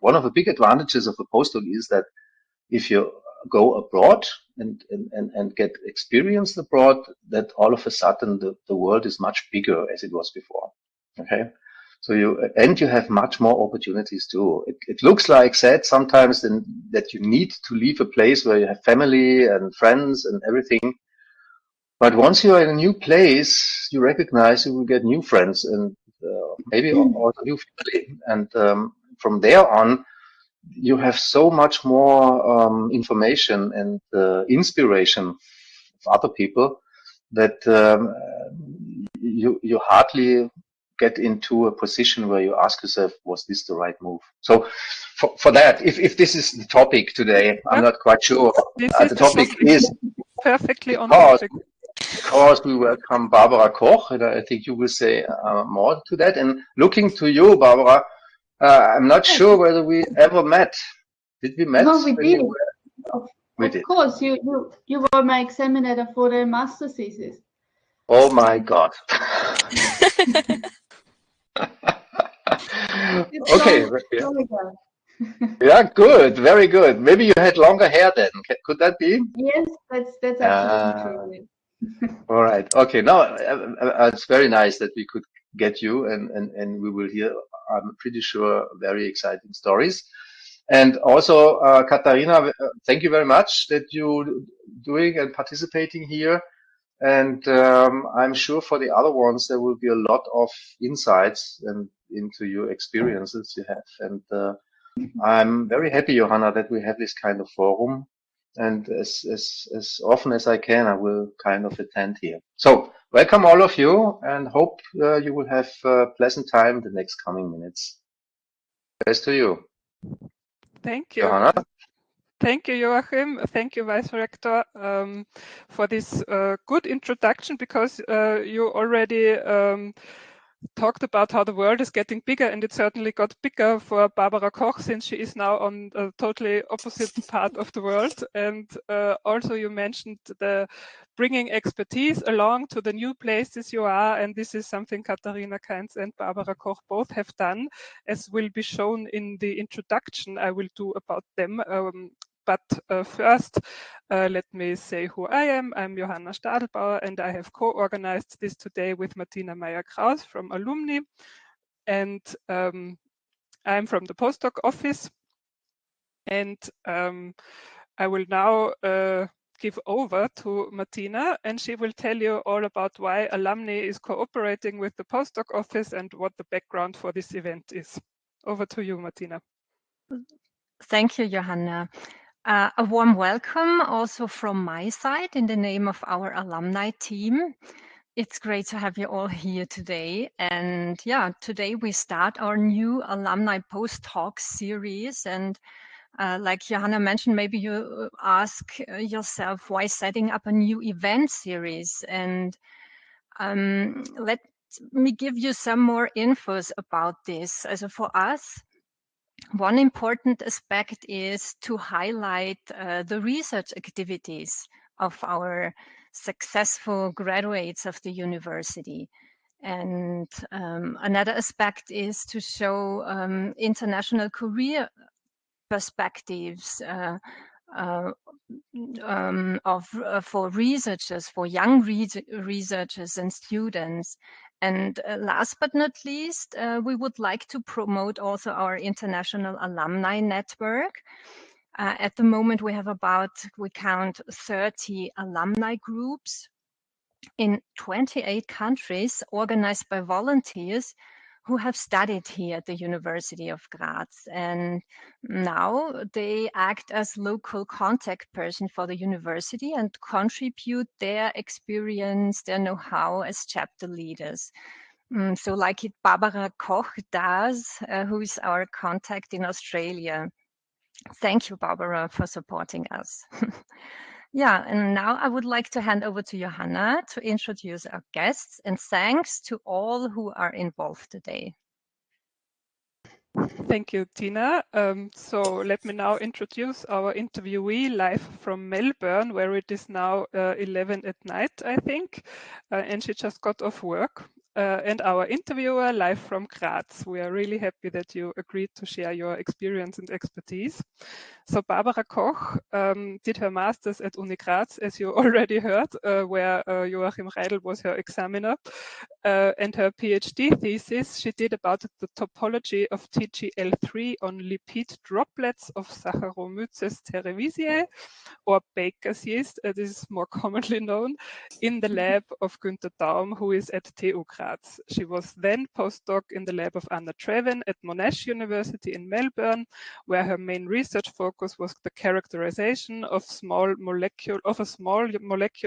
One of the big advantages of a postdoc is that if you go abroad and get experience abroad, that all of a sudden the world is much bigger as it was before. Okay. So you have much more opportunities too. It looks like said sometimes that you need to leave a place where you have family and friends and everything. But once you are in a new place, you recognize you will get new friends and maybe also new family. And from there on, you have so much more information and inspiration of other people that you hardly get into a position where you ask yourself, was this the right move? So for that, if this is the topic today, I'm not quite sure. The topic is perfectly on topic. Because we welcome Barbara Koch, and I think you will say more to that. And looking to you, Barbara, I'm not sure whether we ever met. Did we met? No, we did. Of course, you were my examiner for the master thesis. Oh my God. Okay. Yeah, good, very good. Maybe you had longer hair then. Could that be? Yes, that's absolutely true. All right. Okay. Now it's very nice that we could get you, and we will hear, I'm pretty sure, very exciting stories. And also, Katharina, thank you very much that you doing and participating here. And I'm sure for the other ones, there will be a lot of insights and into your experiences you have. And I'm very happy, Johanna, that we have this kind of forum. And as often as I can, I will kind of attend here. So welcome all of you, and hope you will have a pleasant time the next coming minutes. Best to you. Thank you. Johanna? Thank you, Joachim. Thank you, Vice Rector, for this good introduction, because you already talked about how the world is getting bigger, and it certainly got bigger for Barbara Koch, since she is now on a totally opposite part of the world. And also you mentioned the bringing expertise along to the new places you are, and this is something Katharina Kainz and Barbara Koch both have done, as will be shown in the introduction I will do about them. But first, let me say who I am. I'm Johanna Stadelbauer, and I have co-organized this today with Martina Meyer-Kraus from Alumni. And I'm from the postdoc office. And I will now give over to Martina, and she will tell you all about why Alumni is cooperating with the postdoc office and what the background for this event is. Over to you, Martina. Thank you, Johanna. A warm welcome also from my side in the name of our alumni team. It's great to have you all here today. And yeah, today we start our new alumni post-talks series. And like Johanna mentioned, maybe you ask yourself, why setting up a new event series? And let me give you some more infos about this. As for us, one important aspect is to highlight the research activities of our successful graduates of the university. And another aspect is to show international career perspectives for researchers, for young researchers and students. And last but not least, we would like to promote also our international alumni network. At the moment, we have we count 30 alumni groups in 28 countries organized by volunteers who have studied here at the University of Graz. And now they act as local contact person for the university and contribute their experience, their know-how as chapter leaders. So like it Barbara Koch does, who is our contact in Australia. Thank you, Barbara, for supporting us. Yeah, and now I would like to hand over to Johanna to introduce our guests, and thanks to all who are involved today. Thank you, Tina. So let me now introduce our interviewee live from Melbourne, where it is now 11 at night, I think, and she just got off work. and our interviewer live from Graz. We are really happy that you agreed to share your experience and expertise. So Barbara Koch did her master's at Uni Graz, as you already heard, where Joachim Reidel was her examiner. And her PhD thesis she did about the topology of TGL3 on lipid droplets of Saccharomyces cerevisiae, or baker's yeast, as is more commonly known, in the lab of Günther Daum, who is at TU Graz. She was then postdoc in the lab of Anna Treven at Monash University in Melbourne, where her main research focus was the characterization of a small molecule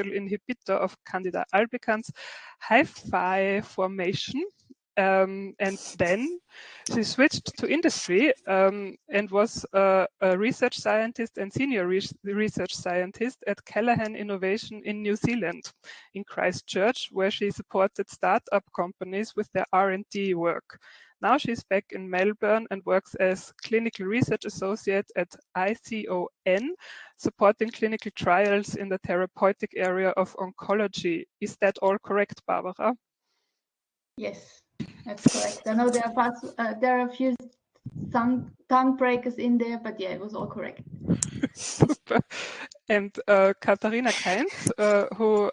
inhibitor of Candida albicans hyphae formation. And then she switched to industry and was a research scientist and senior research scientist at Callaghan Innovation in New Zealand, in Christchurch, where she supported startup companies with their R&D work. Now she's back in Melbourne and works as clinical research associate at ICON, supporting clinical trials in the therapeutic area of oncology. Is that all correct, Barbara? Yes, that's correct. I know there are a few tongue breakers in there, but yeah, it was all correct. Super. And Katharina Kainz, who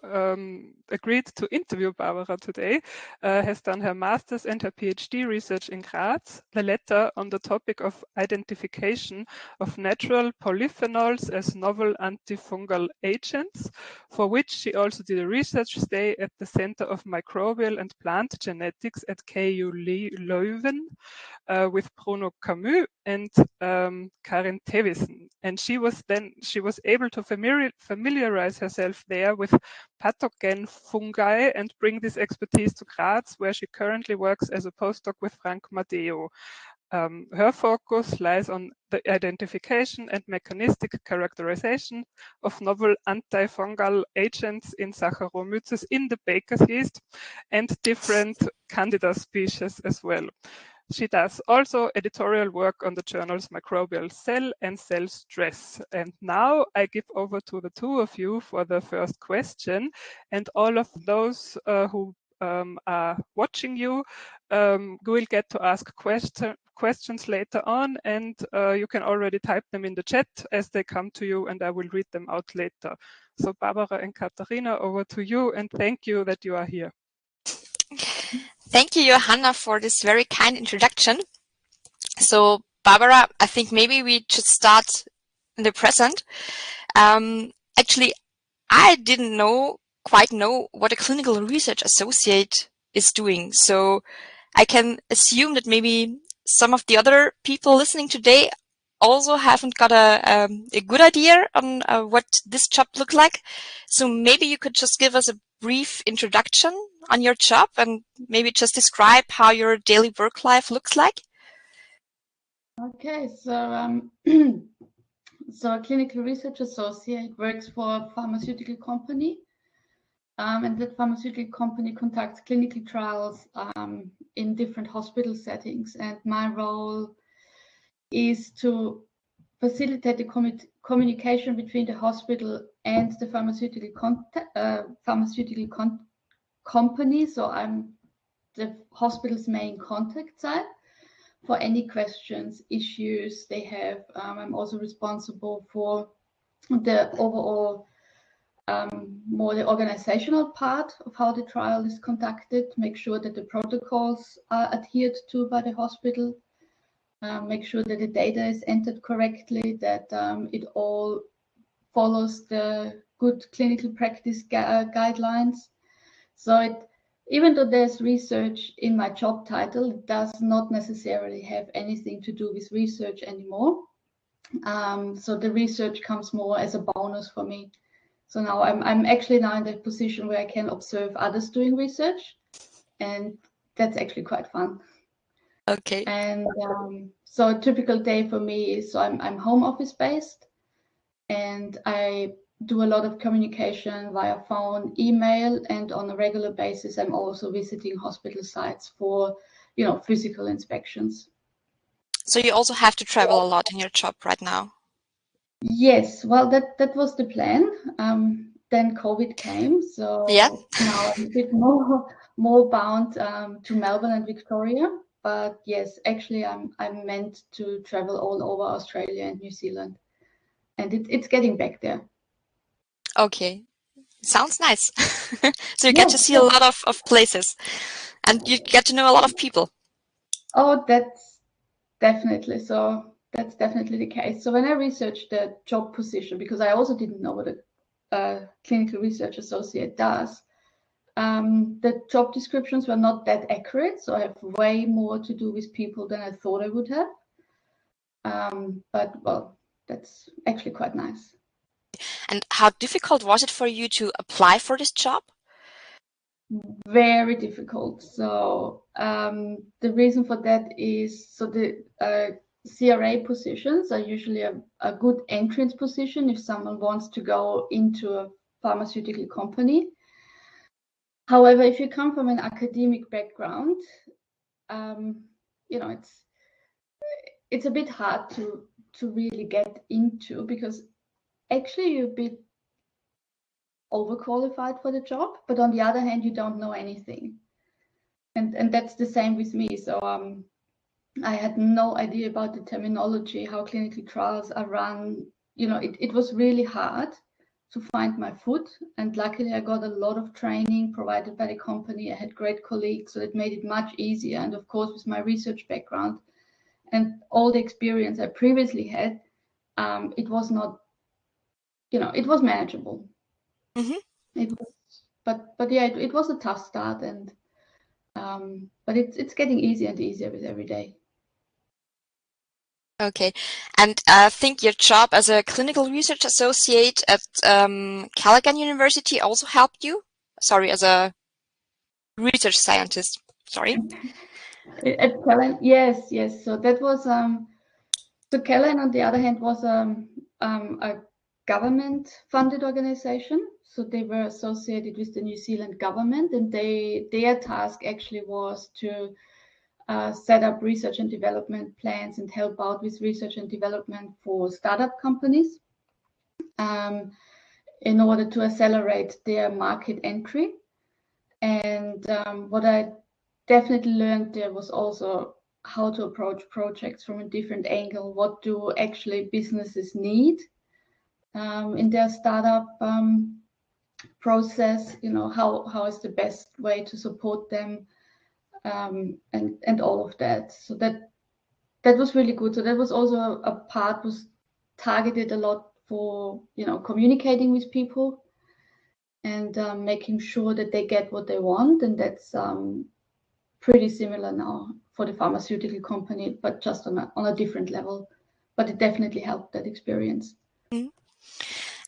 agreed to interview Barbara today, has done her master's and her PhD research in Graz, the latter on the topic of identification of natural polyphenols as novel antifungal agents, for which she also did a research stay at the Center of Microbial and Plant Genetics at KU Leuven with Bruno Camus and Karin Tewissen. And she was able to familiarize herself there with pathogen fungi and bring this expertise to Graz, where she currently works as a postdoc with Frank Madeo. Her focus lies on the identification and mechanistic characterization of novel antifungal agents in Saccharomyces in the baker's yeast and different Candida species as well. She does also editorial work on the journals Microbial Cell and Cell Stress. And now I give over to the two of you for the first question, and all of those who are watching you will get to ask questions later on, and you can already type them in the chat as they come to you, and I will read them out later. So Barbara and Katharina, over to you, and thank you that you are here. Thank you, Johanna, for this very kind introduction. So, Barbara, I think maybe we should start in the present. Actually, I didn't quite know what a clinical research associate is doing. So I can assume that maybe some of the other people listening today also haven't got a good idea on what this job looks like. So maybe you could just give us a brief introduction on your job and maybe just describe how your daily work life looks like. Okay, so so a clinical research associate works for a pharmaceutical company, and that pharmaceutical company conducts clinical trials in different hospital settings, and my role is to facilitate the communication between the hospital and the pharmaceutical company. So I'm the hospital's main contact site for any questions, issues they have. I'm also responsible for the overall, more the organizational part of how the trial is conducted, make sure that the protocols are adhered to by the hospital, make sure that the data is entered correctly, that it all follows the good clinical practice guidelines. So even though there's research in my job title, it does not necessarily have anything to do with research anymore. So the research comes more as a bonus for me. So now I'm actually now in the position where I can observe others doing research, and that's actually quite fun. Okay. And so a typical day for me is, so I'm home office based, and I do a lot of communication via phone, email, and on a regular basis, I'm also visiting hospital sites for, physical inspections. So you also have to travel a lot in your job right now? Yes, well, that was the plan. Then COVID came, so yeah. now I'm a bit more more bound to Melbourne and Victoria. But yes, actually, I'm meant to travel all over Australia and New Zealand, and it's getting back there. Okay, sounds nice. So you get to see a lot of places, and you get to know a lot of people. Oh, that's definitely so. That's definitely the case. So when I researched the job position, because I also didn't know what a clinical research associate does, the job descriptions were not that accurate. So I have way more to do with people than I thought I would have. But well, that's actually quite nice. And how difficult was it for you to apply for this job? Very difficult. So the reason for that is, so the CRA positions are usually a good entrance position if someone wants to go into a pharmaceutical company. However, if you come from an academic background, you know, it's a bit hard to really get into, because actually you're a bit overqualified for the job, but on the other hand, you don't know anything. And that's the same with me. So I had no idea about the terminology, how clinical trials are run. You know, it was really hard to find my foot. And luckily, I got a lot of training provided by the company. I had great colleagues, so it made it much easier. And of course, with my research background and all the experience I previously had, it was not, you know, it was manageable. Mm-hmm. It was, but yeah, it was a tough start, and but it's getting easier and easier with every day. Okay, and I think your job as a clinical research associate at Callaghan University also helped you? Sorry, as a research scientist. Sorry. At Callaghan, yes. So that was so Callaghan, on the other hand, was a government-funded organization. So they were associated with the New Zealand government, and their task actually was to set up research and development plans and help out with research and development for startup companies in order to accelerate their market entry. And what I definitely learned there was also how to approach projects from a different angle. What do actually businesses need in their startup process? You know, how is the best way to support them, and all of that. So that was really good. So that was also a part was targeted a lot for, you know, communicating with people and making sure that they get what they want. And that's pretty similar now for the pharmaceutical company, but just on a different level. But it definitely helped, that experience. Mm-hmm.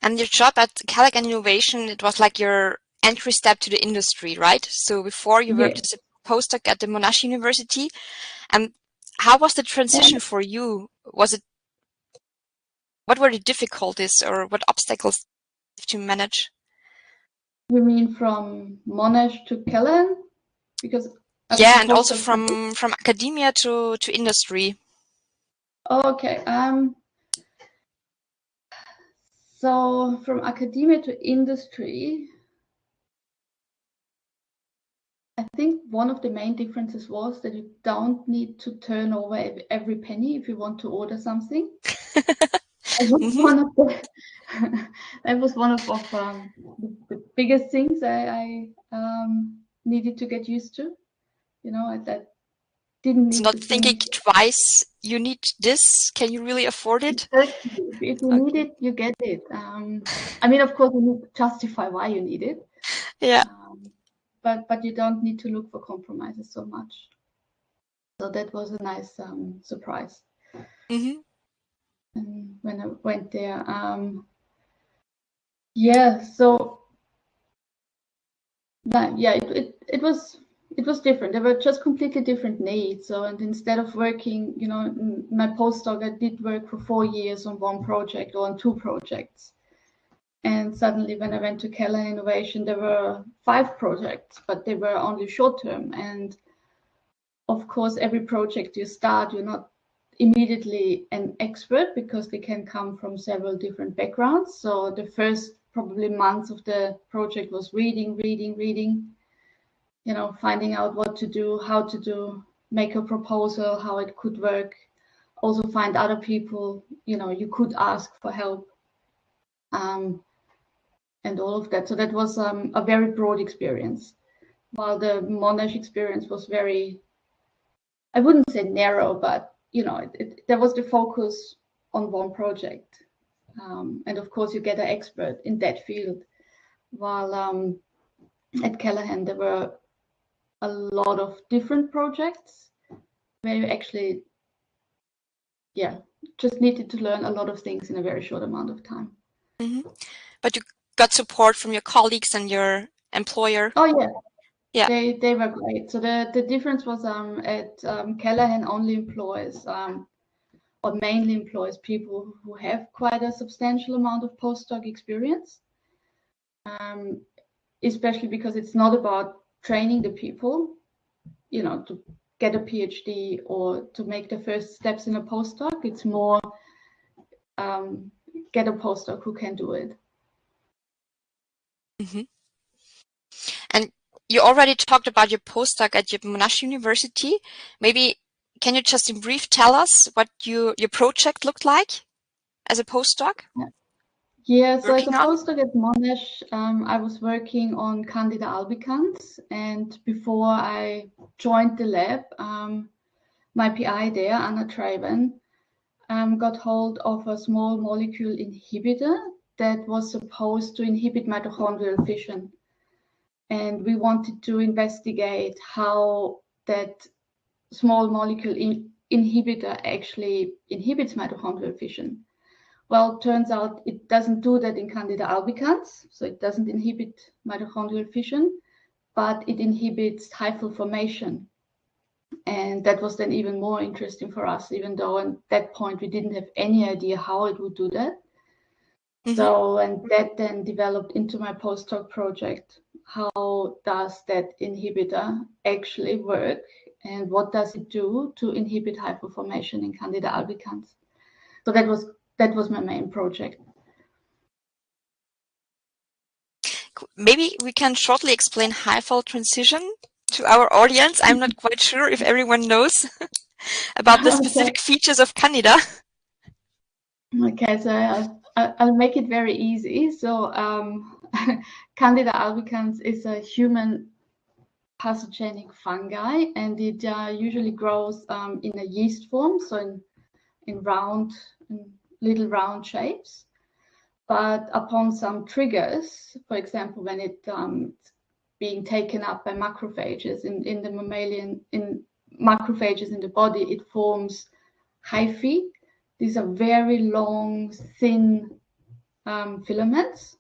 And your job at Callaghan Innovation, it was like your entry step to the industry, right? So before you worked as a postdoc at the Monash University. And how was the transition for you? What were the difficulties or what obstacles did you manage? You mean from Monash to Callaghan? Because yeah, and also from academia to industry. Okay. So from academia to industry, I think one of the main differences was that you don't need to turn over every penny if you want to order something. That was one of the biggest things I needed to get used to. You know, that didn't need not to thinking twice. You need this. Can you really afford it? Exactly. If you need it, you get it. I mean, of course, you need to justify why you need it. Yeah. But you don't need to look for compromises so much. So that was a nice surprise. Mm-hmm. And when I went there, yeah. So yeah, it was different. There were just completely different needs. So, and instead of working, you know, in my postdoc, I did work for 4 years on one project or on 2 projects. And suddenly when I went to Callaghan Innovation, there were 5 projects, but they were only short term. And of course, every project you start, you're not immediately an expert because they can come from several different backgrounds. So the first probably months of the project was reading. you know, finding out what to do, how to do, make a proposal, how it could work. Also find other people, you know, you could ask for help, and all of that. So that was a very broad experience, while the Monash experience was very, I wouldn't say narrow, but, you know, there was the focus on one project. And of course, you get an expert in that field. While at Callahan, there were a lot of different projects where you actually, just needed to learn a lot of things in a very short amount of time. Mm-hmm. But you got support from your colleagues and your employer? Oh, yeah. Yeah. They were great. So the difference was at Callahan only employs, or mainly employs people who have quite a substantial amount of postdoc experience, especially because it's not about training the people, you know, to get a PhD or to make the first steps in a postdoc. It's more get a postdoc who can do it. Mm-hmm. And you already talked about your postdoc at your Monash University. Maybe can you just in brief tell us what your project looked like as a postdoc? Yeah, so as a postdoc at Monash, I was working on Candida albicans, and before I joined the lab, my PI there, Anna Traven, got hold of a small molecule inhibitor that was supposed to inhibit mitochondrial fission. And we wanted to investigate how that small molecule inhibitor actually inhibits mitochondrial fission. Well, it turns out it doesn't do that in Candida albicans, so it doesn't inhibit mitochondrial fission, but it inhibits hyphal formation. And that was then even more interesting for us, even though at that point we didn't have any idea how it would do that. Mm-hmm. So, and that then developed into my postdoc project. How does that inhibitor actually work, and what does it do to inhibit hyphal formation in Candida albicans? So that was my main project. Maybe we can shortly explain hyphal transition to our audience. I'm not quite sure if everyone knows about the specific features of Candida. Okay, so I'll make it very easy. So Candida albicans is a human pathogenic fungi, and it usually grows in a yeast form, so in little round shapes. But upon some triggers, for example, when it's being taken up by macrophages in the mammalian, in macrophages in the body, it forms hyphae. These are very long, thin filaments,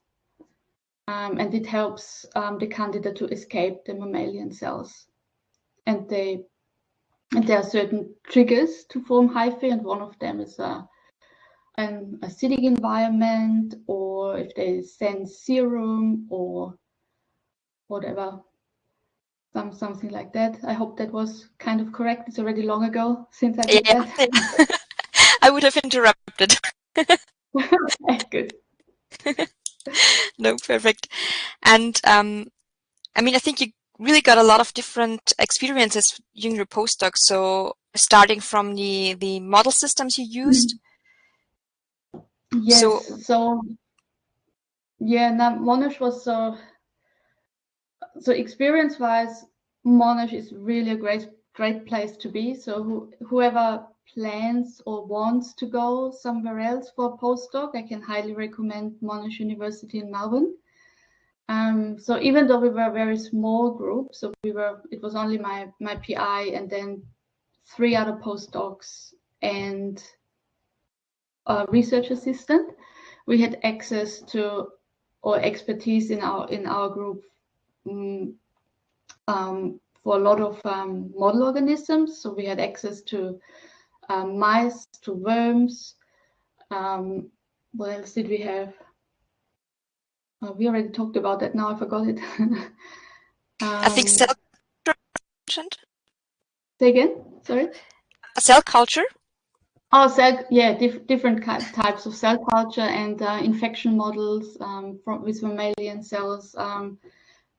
and it helps the Candida to escape the mammalian cells. And there are certain triggers to form hyphae, and one of them is an acidic environment, or if they sense serum or whatever, something like that. I hope that was kind of correct. It's already long ago since I did that. I would have interrupted. Good. No, perfect. And I mean, I think you really got a lot of different experiences during your postdoc. So starting from the model systems you used. Yes. So yeah, now Monash was so experience-wise, Monash is really a great place to be. So whoever plans or wants to go somewhere else for a postdoc, I can highly recommend Monash University in Melbourne. So even though we were a very small group, so it was only my PI and then 3 other postdocs and a research assistant, we had access to or expertise in our group for a lot of model organisms. So we had access to mice, to worms. What else did we have? We already talked about that. Now I forgot it. I think cell culture. Say again? Sorry. Cell culture. Oh, different types of cell culture and infection models with mammalian cells.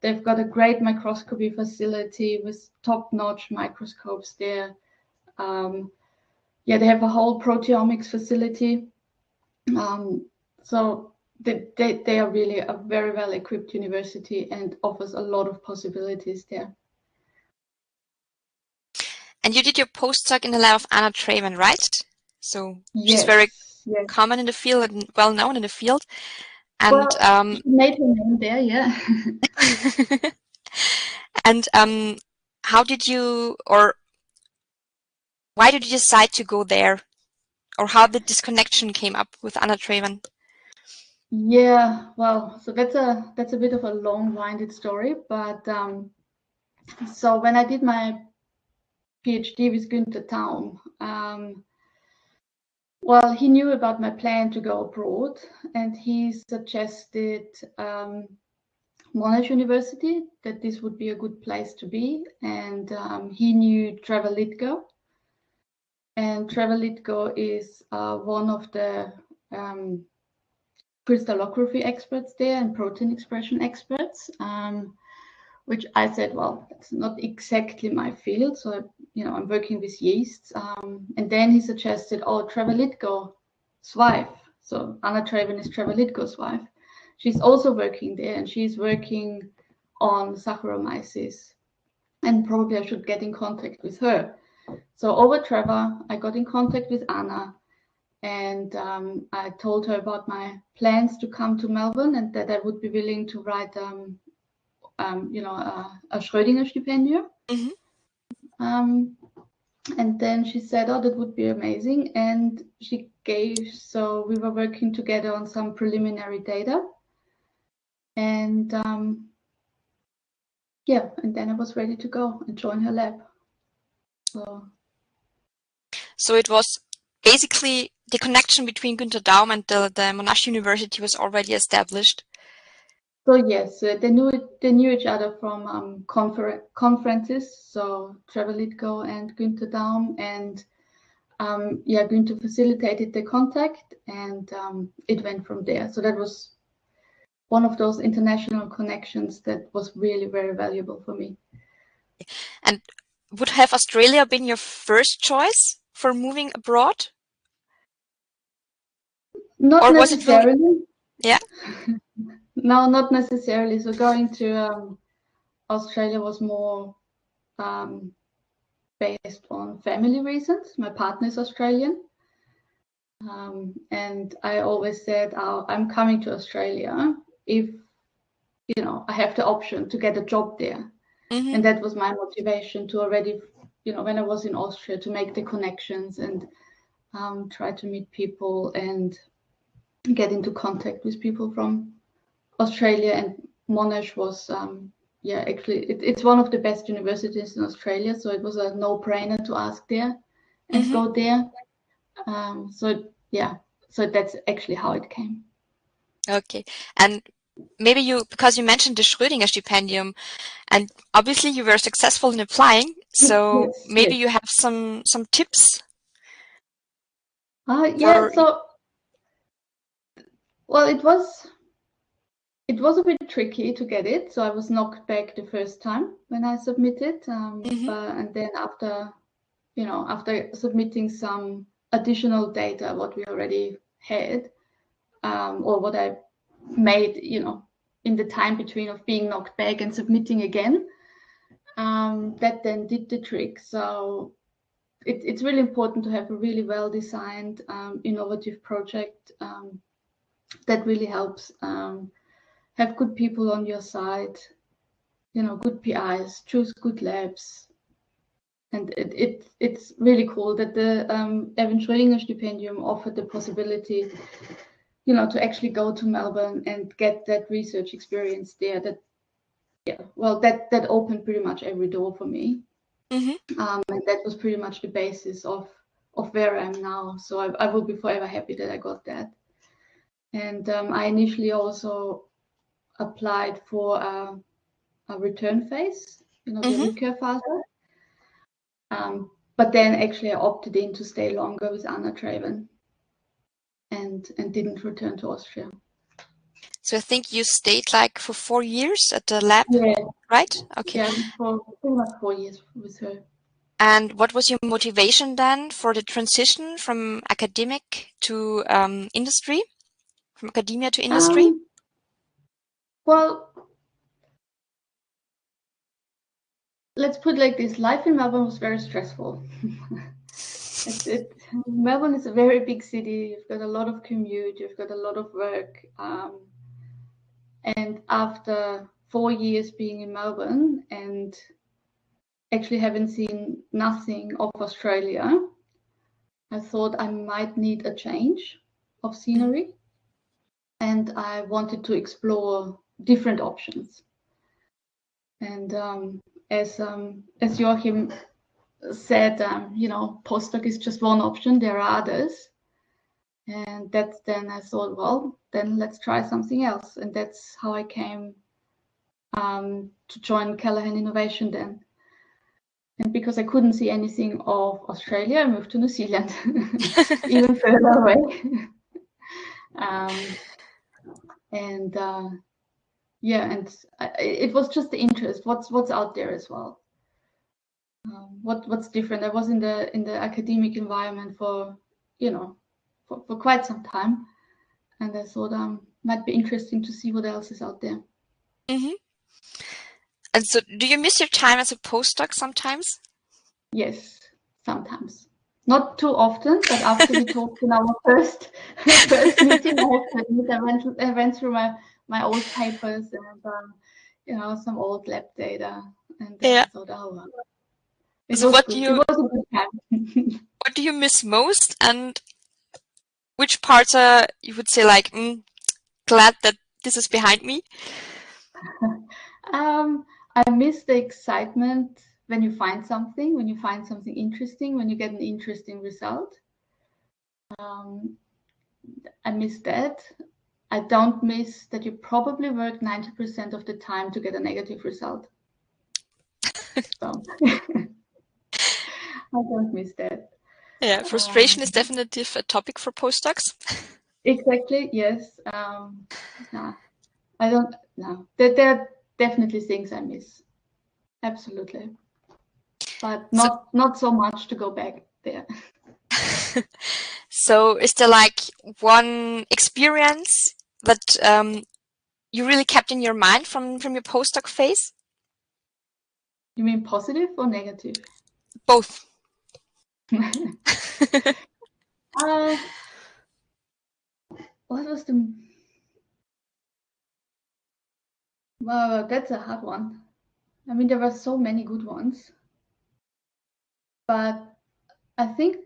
they've got a great microscopy facility with top-notch microscopes there. They have a whole proteomics facility. So they are really a very well-equipped university and offers a lot of possibilities there. And you did your postdoc in the lab of Anna Traven, right? So she's Yes, very yes. common in the field and well known in the field. And Well, she made her name there, yeah. and how did you, or why did you decide to go there? Or how did this connection came up with Anna Traven? Yeah, well, so that's a bit of a long-winded story, but so when I did my PhD with Günther Daum, well, he knew about my plan to go abroad, and he suggested Monash University, that this would be a good place to be, and he knew Trevor Litgo, and Trevor Litgo is one of the crystallography experts there and protein expression experts, which I said, well, that's not exactly my field. So, I'm working with yeasts. And then he suggested, Trevor Litgo's wife. So Anna Traven is Trevor Litgo's wife. She's also working there, and she's working on Saccharomyces. And probably I should get in contact with her. So over Trevor, I got in contact with Anna. And I told her about my plans to come to Melbourne and that I would be willing to write, a Schrödinger stipendium. Mm-hmm. And then she said, that would be amazing. And so we were working together on some preliminary data. And and then I was ready to go and join her lab. So it was basically the connection between Günther Daum and the Monash University was already established. So yes, they knew each other from conferences. So Trevor Litgo and Günther Daum, and Günther facilitated the contact, and it went from there. So that was one of those international connections that was really very valuable for me. And would have Australia been your first choice for moving abroad? Not necessarily. Really... Yeah. No, not necessarily. So going to Australia was more based on family reasons. My partner is Australian. And I always said, I'm coming to Australia if, I have the option to get a job there. Mm-hmm. And that was my motivation to already, when I was in Austria, to make the connections and try to meet people and get into contact with people from Australia. And Monash was, actually, it's one of the best universities in Australia. So it was a no-brainer to ask there and mm-hmm. go there. So that's actually how it came. Okay. And maybe because you mentioned the Schrödinger stipendium, and obviously you were successful in applying, so yes, maybe you have some tips. Well, it was a bit tricky to get it, so I was knocked back the first time when I submitted, mm-hmm. And then after submitting some additional data, what we already had, or what I made, in the time between of being knocked back and submitting again, that then did the trick. So it's really important to have a really well-designed, innovative project that really helps. Have good people on your side, good PIs, choose good labs. And it's really cool that the Erwin Schrödinger stipendium offered the possibility, to actually go to Melbourne and get that research experience there. That opened pretty much every door for me. Mm-hmm. And that was pretty much the basis of where I am now. So I will be forever happy that I got that. And I initially also applied for a return phase, mm-hmm. the Rückkehrphase. But then actually I opted in to stay longer with Anna Traven and didn't return to Austria. So I think you stayed like for 4 years at the lab, Yeah, right? Okay. yeah, for pretty much 4 years with her. And what was your motivation then for the transition from academic to industry, from academia to industry? Well, let's put it like this. Life in Melbourne was very stressful. Melbourne is a very big city. You've got a lot of commute. You've got a lot of work. And after 4 years being in Melbourne and actually having seen nothing of Australia, I thought I might need a change of scenery. And I wanted to explore different options. And as Joachim said, postdoc is just one option. There are others. And that's then I thought, well, then let's try something else. And that's how I came to join Callaghan Innovation then. And because I couldn't see anything of Australia, I moved to New Zealand, even further away. It was just the interest. What's out there as well. What's different? I was in the academic environment for quite some time, and I thought might be interesting to see what else is out there. Mm-hmm. And so, do you miss your time as a postdoc sometimes? Yes, sometimes. Not too often, but after we talked in our first meeting, I have to admit, I went through my old papers and some old lab data, and I thought, oh well. It was a good time. What do you miss most, and which parts are, you would say, like, glad that this is behind me? I miss the excitement when you find something interesting, when you get an interesting result. I miss that. I don't miss that you probably work 90% of the time to get a negative result. So I don't miss that. Yeah, frustration is definitely a topic for postdocs. Exactly, yes. No, I don't. No, there are definitely things I miss. Absolutely, but not so much to go back there. So, is there like one experience that you really kept in your mind from your postdoc phase? You mean positive or negative? Both. What was the? Wow, that's a hard one. I mean, there were so many good ones, but I think,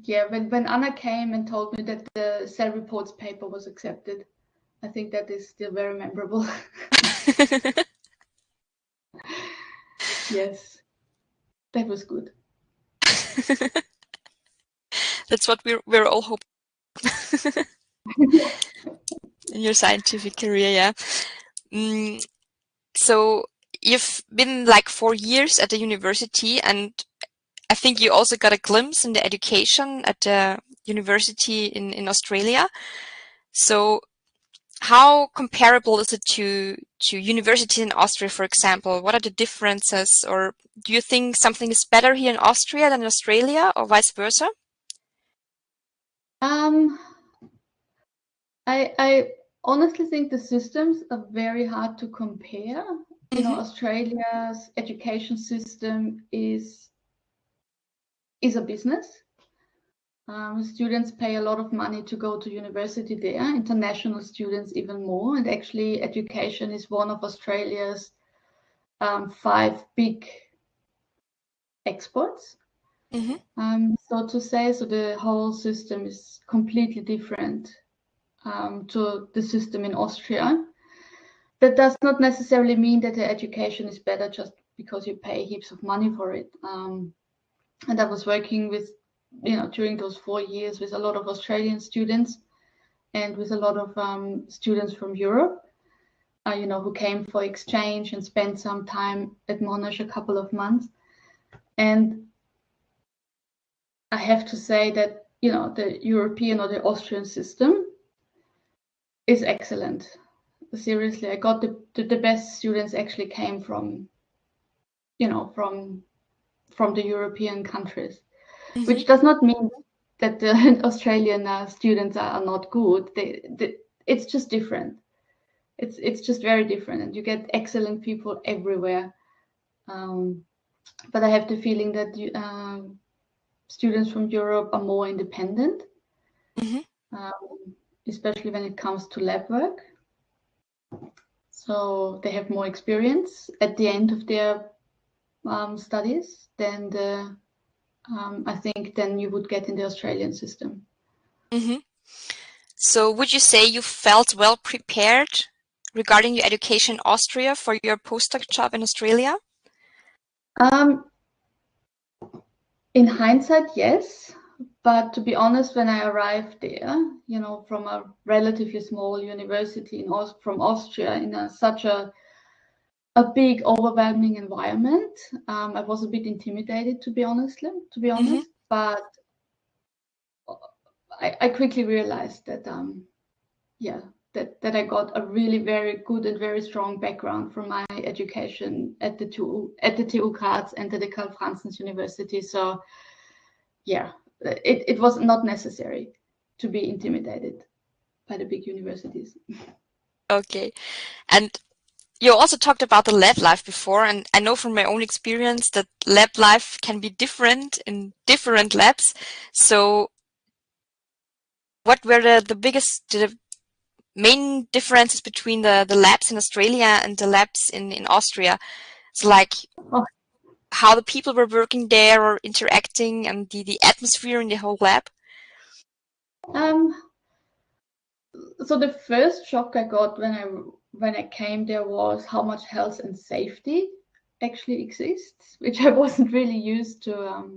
yeah, when Anna came and told me that the Cell Reports paper was accepted, I think that is still very memorable. Yes, that was good. That's what we're all hoping in your scientific career, yeah. So you've been like 4 years at the university, and I think you also got a glimpse in the education at the university in Australia. So how comparable is it to universities in Austria, for example? What are the differences, or do you think something is better here in Austria than in Australia, or vice versa? I honestly think the systems are very hard to compare. You know, Australia's education system is a business. Students pay a lot of money to go to university there, international students even more, and actually education is one of Australia's 5 big exports. So to say, so the whole system is completely different to the system in Austria. That does not necessarily mean that the education is better just because you pay heaps of money for it. And I was working with, during those 4 years with a lot of Australian students and with a lot of students from Europe, who came for exchange and spent some time at Monash, a couple of months. And I have to say that, the European or the Austrian system is excellent. seriously, I got the best students actually came from, from the European countries, which does not mean that the Australian students are not good. It's just different. It's just very different, and you get excellent people everywhere. But I have the feeling that students from Europe are more independent, especially when it comes to lab work. So they have more experience at the end of their studies than I think than you would get in the Australian system. So would you say you felt well prepared regarding your education in Austria for your postdoc job in Australia? In hindsight, yes. But to be honest, when I arrived there, from a relatively small university from Austria in such a big, overwhelming environment, I was a bit intimidated, to be honest. But I quickly realized that, that I got a really very good and very strong background from my education at the TU Graz and at the Karl Franzens University. So, yeah, it was not necessary to be intimidated by the big universities. Okay. And you also talked about the lab life before, and I know from my own experience that lab life can be different in different labs. So what were the main differences between the labs in Australia and the labs in Austria? It's like how the people were working there or interacting, and the atmosphere in the whole lab. So the first shock I got when I came there was how much health and safety actually exists, which I wasn't really used to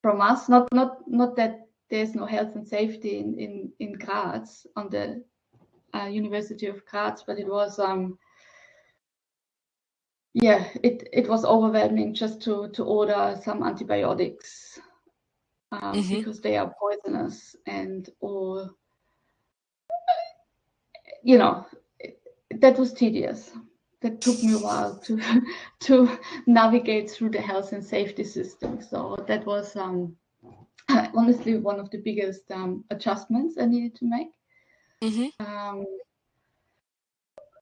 from us. Not that there's no health and safety in Graz on the University of Graz, but it was it was overwhelming just to order some antibiotics because they are poisonous, or that was tedious. That took me a while to navigate through the health and safety system. So that was honestly one of the biggest adjustments I needed to make.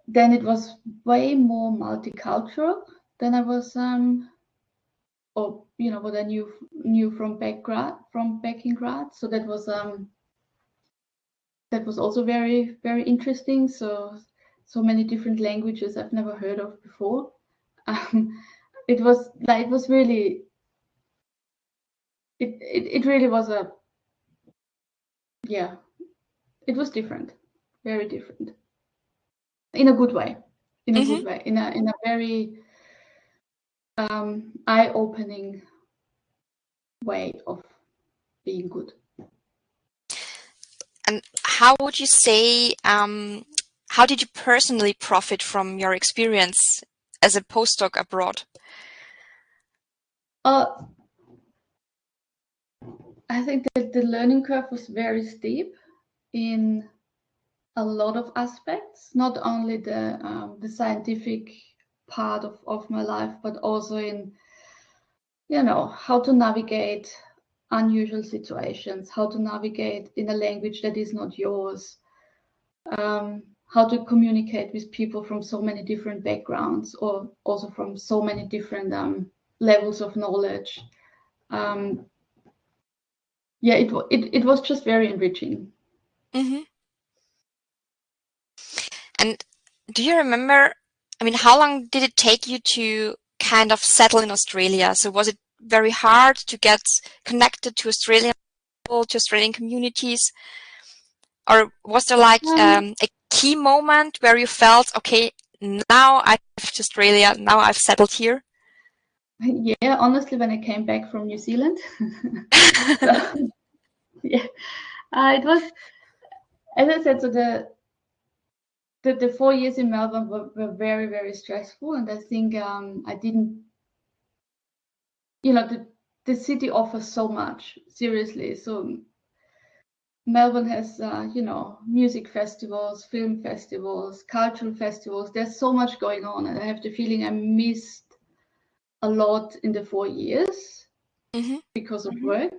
Then it was way more multicultural than I was, or what I knew from back in Graz. So that was also very, very interesting. So many different languages I've never heard of before. It was really, it really was it was different, very different, in a good way, in a very eye-opening way of being good. And how would you say, how did you personally profit from your experience as a postdoc abroad? I think that the learning curve was very steep in a lot of aspects, not only the scientific part of my life, but also in, how to navigate unusual situations, how to navigate in a language that is not yours, how to communicate with people from so many different backgrounds, or also from so many different levels of knowledge. It was just very enriching. And do you remember, how long did it take you to kind of settle in Australia? So was it very hard to get connected to Australian people, to Australian communities? Or was there like a key moment where you felt, okay, now I've left Australia, now I've settled here? Yeah, honestly, when I came back from New Zealand, it was, as I said, so the 4 years in Melbourne were very, very stressful, and I think I didn't, the city offers so much, seriously. So Melbourne has, music festivals, film festivals, cultural festivals. There's so much going on, and I have the feeling I missed a lot in the 4 years because of work.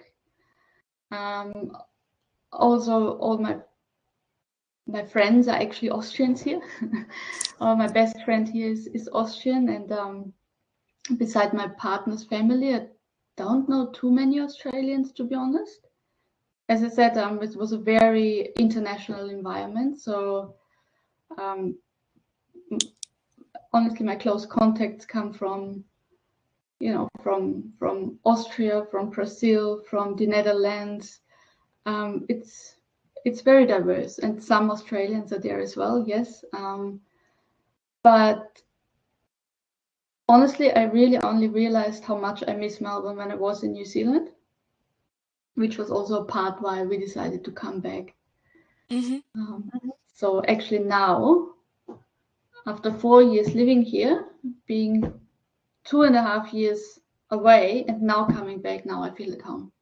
Also, all my friends are actually Austrians here. My best friend here is Austrian, and beside my partner's family, I don't know too many Australians, to be honest. As I said, it was a very international environment. So honestly, my close contacts come from Austria, from Brazil, from the Netherlands. It's very diverse, and some Australians are there as well, yes. But honestly, I really only realized how much I miss Melbourne when I was in New Zealand, which was also a part why we decided to come back. So actually now, after 4 years living here, being 2.5 years away and now coming back, now I feel at home.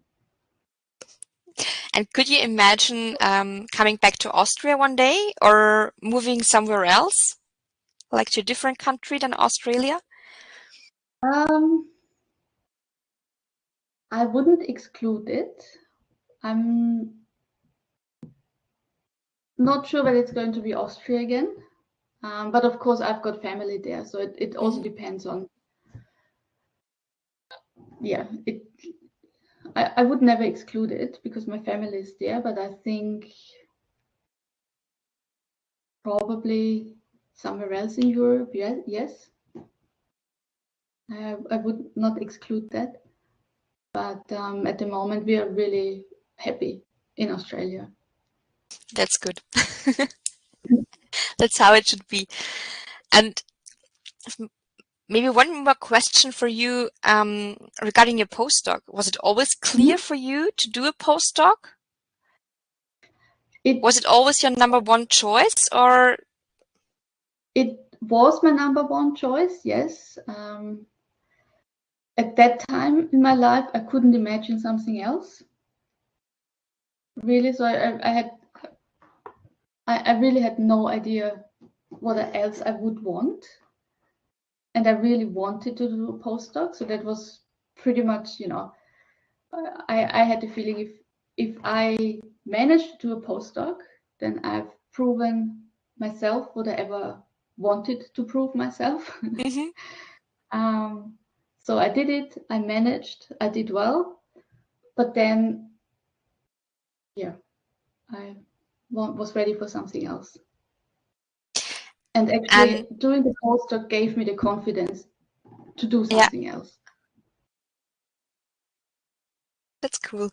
And could you imagine coming back to Austria one day or moving somewhere else, like to a different country than Australia? I wouldn't exclude it. I'm not sure whether it's going to be Austria again. But of course, I've got family there. So it also depends on, I would never exclude it because my family is there, but I think probably somewhere else in Europe, yes. I would not exclude that. But at the moment, we are really happy in Australia. That's good. That's how it should be. And maybe one more question for you regarding your postdoc. Was it always clear for you to do a postdoc? Was it always your number one choice, or? It was my number one choice, yes. At that time in my life, I couldn't imagine something else. Really, so I really had no idea what else I would want. And I really wanted to do a postdoc. So that was pretty much, I had the feeling if I managed to do a postdoc, then I've proven myself what I ever wanted to prove myself. So I did it, I managed, I did well, but then, I was ready for something else. And actually doing the postdoc gave me the confidence to do something else. That's cool.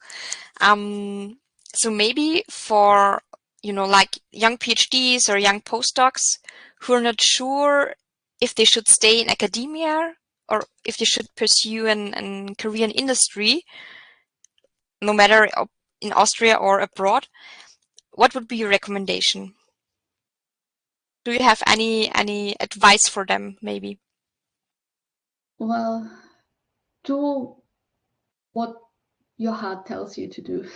So maybe for, like young PhDs or young postdocs who are not sure if they should stay in academia or if they should pursue a career in industry, no matter in Austria or abroad, what would be your recommendation? Do you have any advice for them, maybe? Well, do what your heart tells you to do.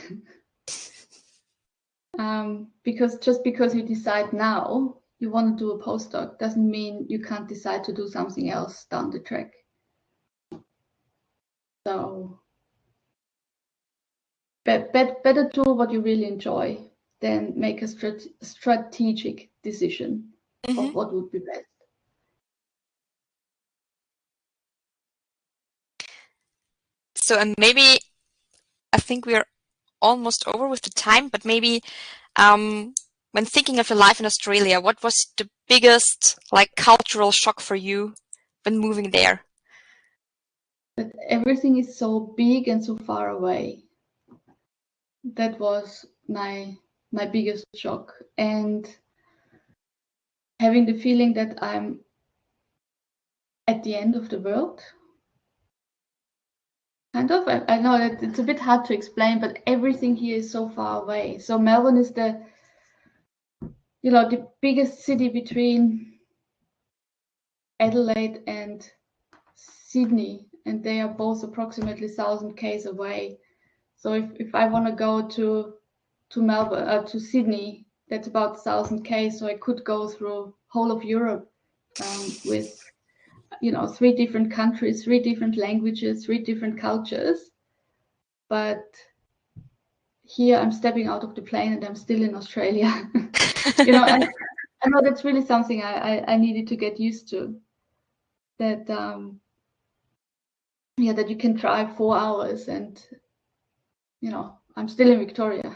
Because just because you decide now you want to do a postdoc doesn't mean you can't decide to do something else down the track. So better do what you really enjoy than make a strategic decision of what would be best. So, and maybe I think we're almost over with the time, but maybe when thinking of your life in Australia, what was the biggest cultural shock for you when moving there? But everything is so big and so far away. That was my biggest shock, and having the feeling that I'm at the end of the world. Kind of. I know that it's a bit hard to explain, but everything here is so far away. So Melbourne is the biggest city between Adelaide and Sydney, and they are both approximately 1,000 km away. So if I want to go to Melbourne, to Sydney. That's about 1,000 km, so I could go through whole of Europe with, 3 different countries, 3 different languages, 3 different cultures. But here I'm stepping out of the plane and I'm still in Australia. And I know that's really something I needed to get used to. That that you can drive 4 hours and I'm still in Victoria.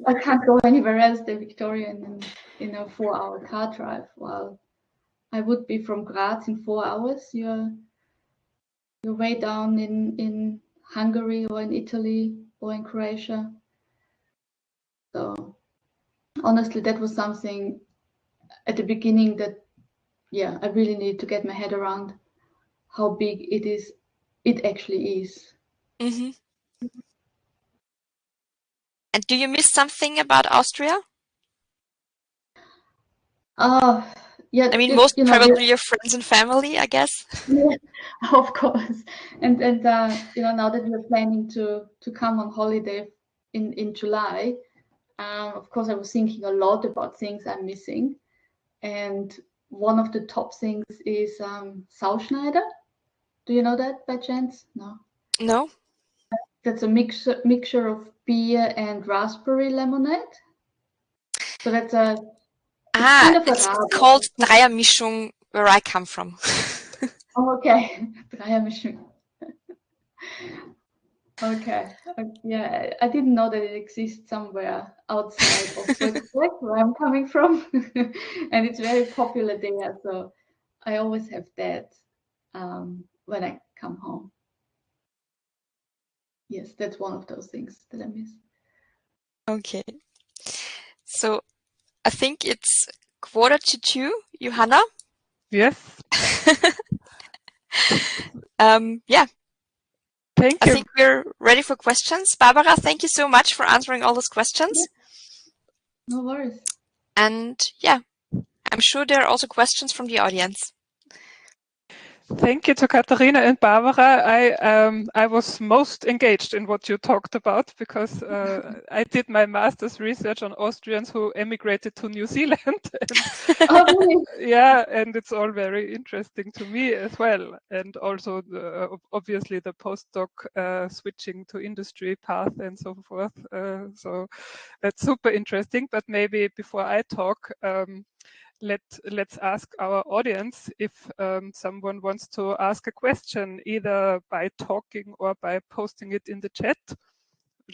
I can't go anywhere else than Victoria in a 4-hour car drive. While I would be from Graz in 4 hours. You're way down in Hungary or in Italy or in Croatia. So honestly, that was something at the beginning that, I really need to get my head around how big it is. It actually is. Mm-hmm. And do you miss something about Austria? Yeah. I mean, most probably your friends and family, I guess. Yeah, of course. And now that we're planning to come on holiday in July, of course, I was thinking a lot about things I'm missing. And one of the top things is Sauschneider. Do you know that by chance? No. No. That's a mixture of beer and raspberry lemonade. So that's it's called Dreiermischung where I come from. Oh, okay. Dreiermischung. Okay. Yeah, I didn't know that it exists somewhere outside of Switzerland, where I'm coming from, and it's very popular there. So I always have that when I come home. Yes, that's one of those things that I miss. Okay. So I think it's 1:45, Johanna. Yes. Yeah. Thank you. I think we're ready for questions. Barbara, thank you so much for answering all those questions. Yeah. No worries. And yeah, I'm sure there are also questions from the audience. Thank you to Katharina and Barbara. I was most engaged in what you talked about because I did my master's research on Austrians who emigrated to New Zealand. And it's all very interesting to me as well. And also, obviously, the postdoc switching to industry path and so forth. So that's super interesting. But maybe before I talk, let's ask our audience if someone wants to ask a question, either by talking or by posting it in the chat.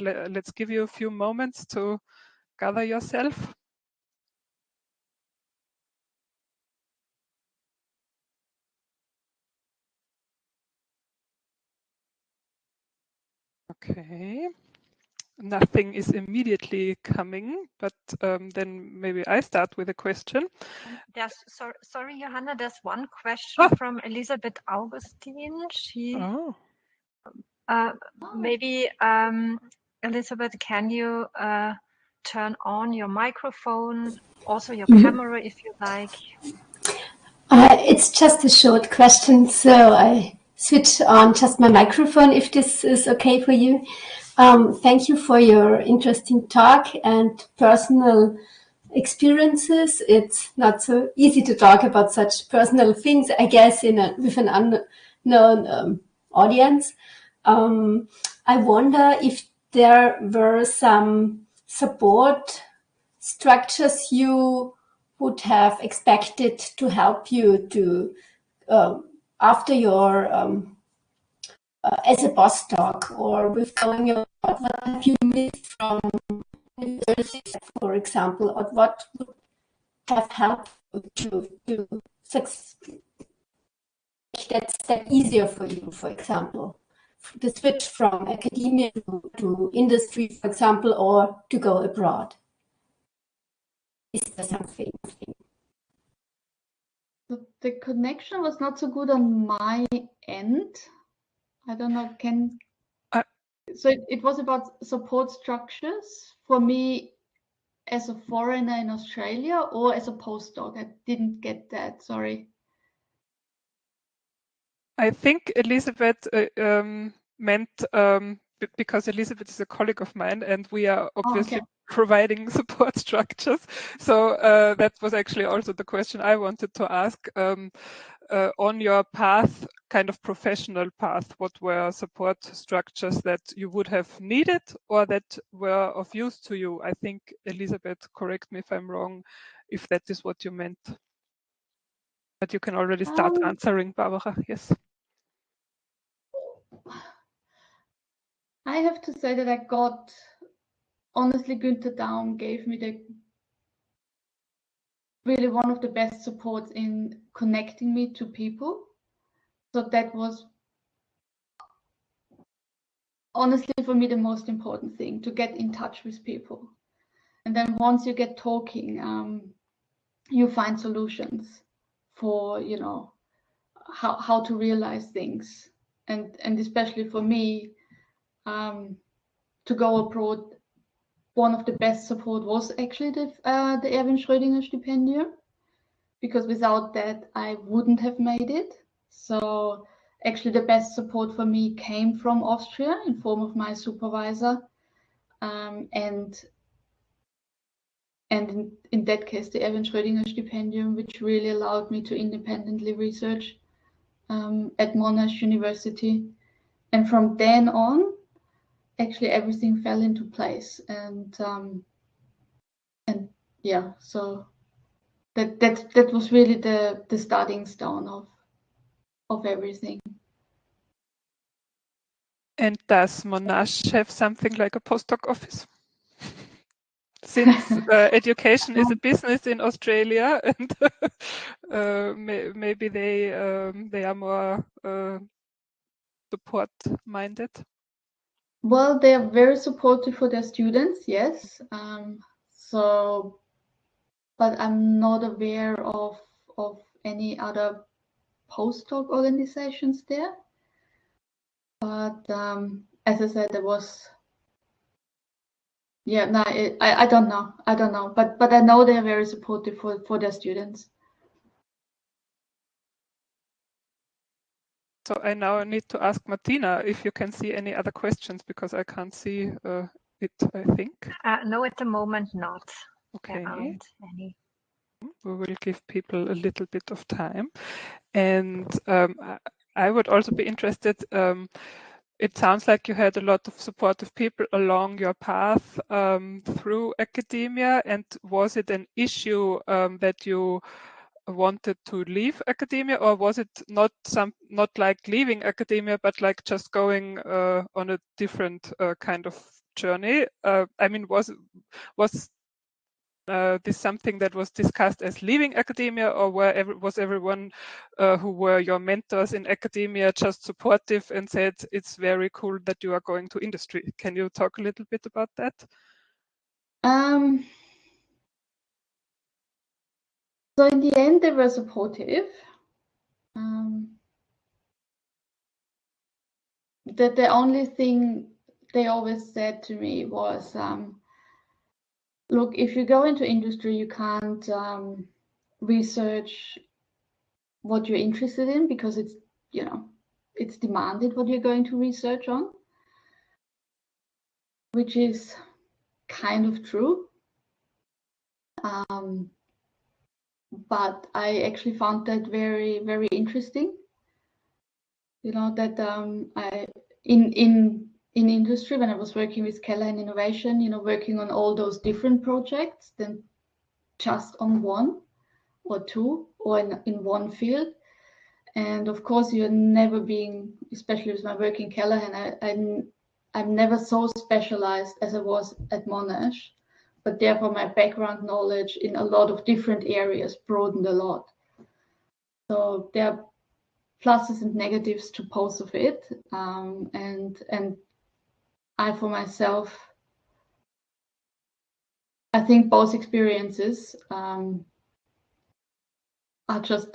Let's give you a few moments to gather yourself. Okay. Nothing is immediately coming, but then maybe I start with a question. Sorry, Johanna, there's one question from Elisabeth Augustin. Maybe Elisabeth, can you turn on your microphone, also your camera if you like? It's just a short question, so I switch on just my microphone if this is okay for you. Thank you for your interesting talk and personal experiences. It's not so easy to talk about such personal things, I guess, with an unknown audience. I wonder if there were some support structures you would have expected to help you to after your as a postdoc or with going about what have you missed from university, for example, or what would have helped you to make that step easier for you, for example, the switch from academia to industry, for example, or to go abroad? Is there something? The connection was not so good on my end. I don't know, so it was about support structures for me as a foreigner in Australia or as a postdoc. I didn't get that, sorry. I think Elisabeth meant because Elisabeth is a colleague of mine, and we are obviously providing support structures. So that was actually also the question I wanted to ask. On your path, kind of professional path, what were support structures that you would have needed or that were of use to you? I think, Elisabeth, correct me if I'm wrong, if that is what you meant. But you can already start answering, Barbara. Yes. I have to say that I got, honestly, Günther Daum gave me really one of the best supports in connecting me to people. So that was honestly for me the most important thing, to get in touch with people. And then once you get talking, you find solutions for, you know, how to realize things. And especially for me, to go abroad, one of the best support was actually the Erwin Schrödinger stipendium, because without that I wouldn't have made it. So actually the best support for me came from Austria in form of my supervisor, and in that case the Erwin Schrödinger stipendium, which really allowed me to independently research at Monash University. And from then on, actually everything fell into place, and yeah, so that was really the starting stone of everything. And does Monash have something like a postdoc office? Since education is a business in Australia, and maybe they are more support-minded. Well, they are very supportive for their students, yes. So, but I'm not aware of any other postdoc organizations there. But as I said, there was, yeah, no, I don't know, but I know they are very supportive for their students. So I now need to ask Martina if you can see any other questions, because I can't see it, I think. No, at the moment not. Okay. There aren't any. We will give people a little bit of time. And I would also be interested, it sounds like you had a lot of supportive people along your path through academia. And was it an issue that you wanted to leave academia, or was it not like leaving academia, but like just going on a different kind of journey? I mean, was this something that was discussed as leaving academia, or was everyone who were your mentors in academia just supportive and said it's very cool that you are going to industry? Can you talk a little bit about that? So in the end, they were supportive. The only thing they always said to me was, look, if you go into industry, you can't research what you're interested in, because it's, you know, it's demanded what you're going to research on, which is kind of true. But I actually found that very, very interesting. You know, that I in industry, when I was working with Keller in innovation, you know, working on all those different projects, than just on one or two or in one field. And of course, you're never being, especially with my work in Keller, and I'm never so specialized as I was at Monash, but therefore my background knowledge in a lot of different areas broadened a lot. So there are pluses and negatives to both of it, and I, for myself, I think both experiences are just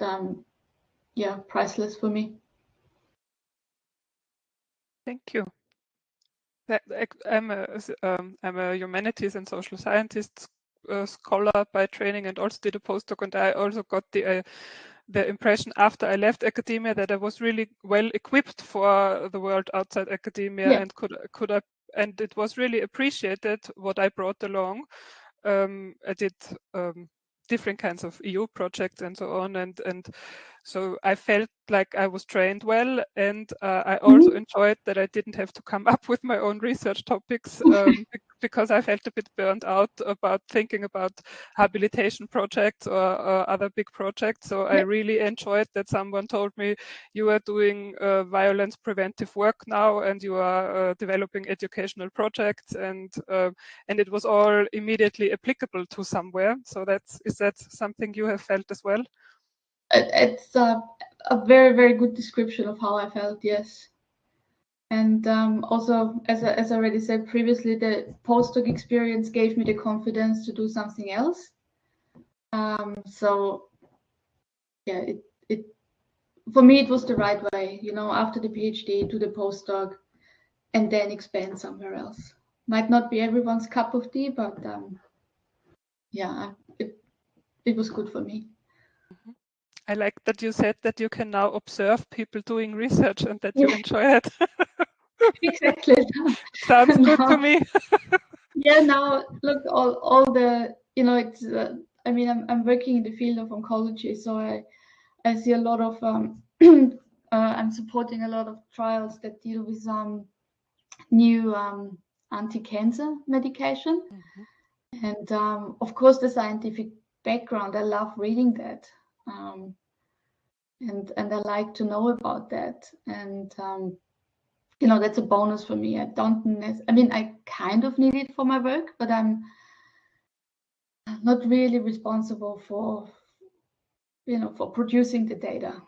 yeah, priceless for me. Thank you. I'm a humanities and social sciences scholar by training, and also did a postdoc, and I also got the the impression after I left academia that I was really well equipped for the world outside academia, Yeah. and and it was really appreciated what I brought along. I did different kinds of EU projects and so on, and so I felt like I was trained well, and I also enjoyed that I didn't have to come up with my own research topics because I felt a bit burnt out about thinking about habilitation projects or other big projects. So I really enjoyed that someone told me, you are doing violence preventive work now, and you are developing educational projects, and it was all immediately applicable to somewhere. So is that something you have felt as well? It's a very, very good description of how I felt, yes. And also, as I already said previously, the postdoc experience gave me the confidence to do something else. So yeah, it for me it was the right way, you know, after the PhD to the postdoc and then expand somewhere else. Might not be everyone's cup of tea, but yeah, it was good for me. I like that you said that you can now observe people doing research and that you enjoy it. Exactly. Sounds good to me. Yeah, now look, all the, you know, it's I mean, I'm working in the field of oncology, so I see a lot of I'm supporting a lot of trials that deal with new anti-cancer medication. And of course, the scientific background, I love reading that, and I like to know about that. And you know, that's a bonus for me. I mean, I kind of need it for my work, but I'm not really responsible for, you know, for producing the data.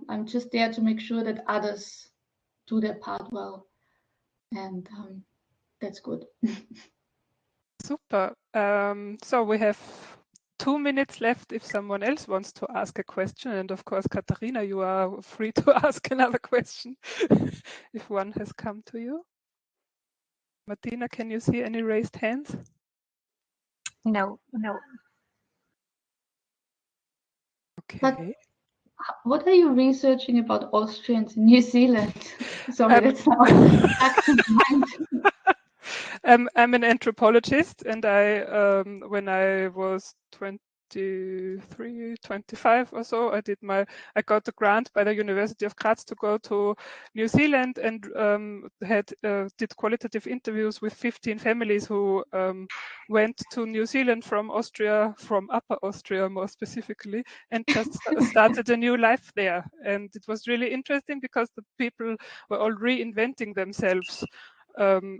I'm just there to make sure that others do their part well, and that's good. Super. So we have 2 minutes left if someone else wants to ask a question. And of course, Katharina, you are free to ask another question if one has come to you. Martina, can you see any raised hands? No. Okay. But what are you researching about Austrians in New Zealand? Sorry, that's not back to mind. I'm an anthropologist, and I, when I was 23, 25 or so, I got a grant by the University of Graz to go to New Zealand and did qualitative interviews with 15 families who went to New Zealand from Austria, from Upper Austria more specifically, and just started a new life there. And it was really interesting because the people were all reinventing themselves. And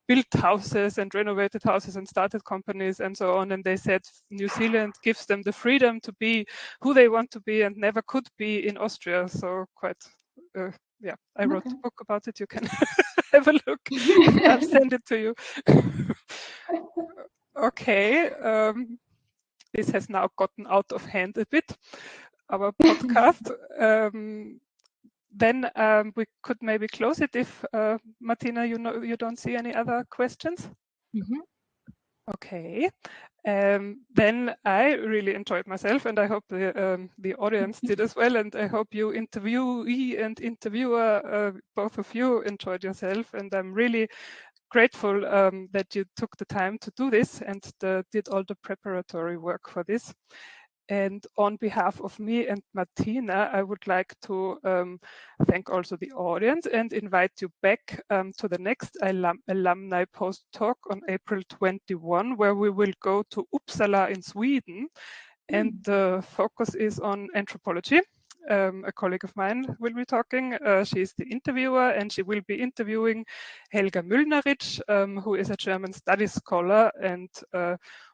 built houses and renovated houses and started companies and so on. And they said New Zealand gives them the freedom to be who they want to be and never could be in Austria. So quite, yeah, I wrote a book about it. You can have a look. I'll send it to you. Okay. This has now gotten out of hand a bit, our podcast. Then we could maybe close it if Martina, you don't see any other questions. Okay. Then I really enjoyed myself, and I hope the audience did as well. And I hope you interviewee and interviewer, both of you enjoyed yourself. And I'm really grateful that you took the time to do this and did all the preparatory work for this. And on behalf of me and Martina, I would like to thank also the audience and invite you back to the next Alumni post-talk on April 21, where we will go to Uppsala in Sweden. And the focus is on anthropology. A colleague of mine will be talking. She's the interviewer, and she will be interviewing Helga Müllnerich, who is a German studies scholar, and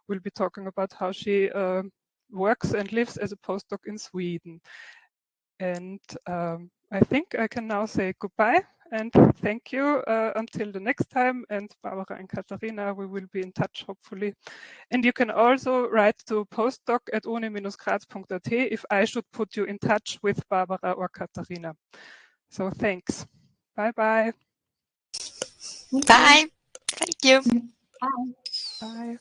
will be talking about how she works and lives as a postdoc in Sweden. And I think I can now say goodbye and thank you until the next time. And Barbara and Katharina, we will be in touch hopefully. And you can also write to postdoc@uni-graz.at if I should put you in touch with Barbara or Katharina. So thanks. Bye-bye. Bye. Thank you. Bye. Bye.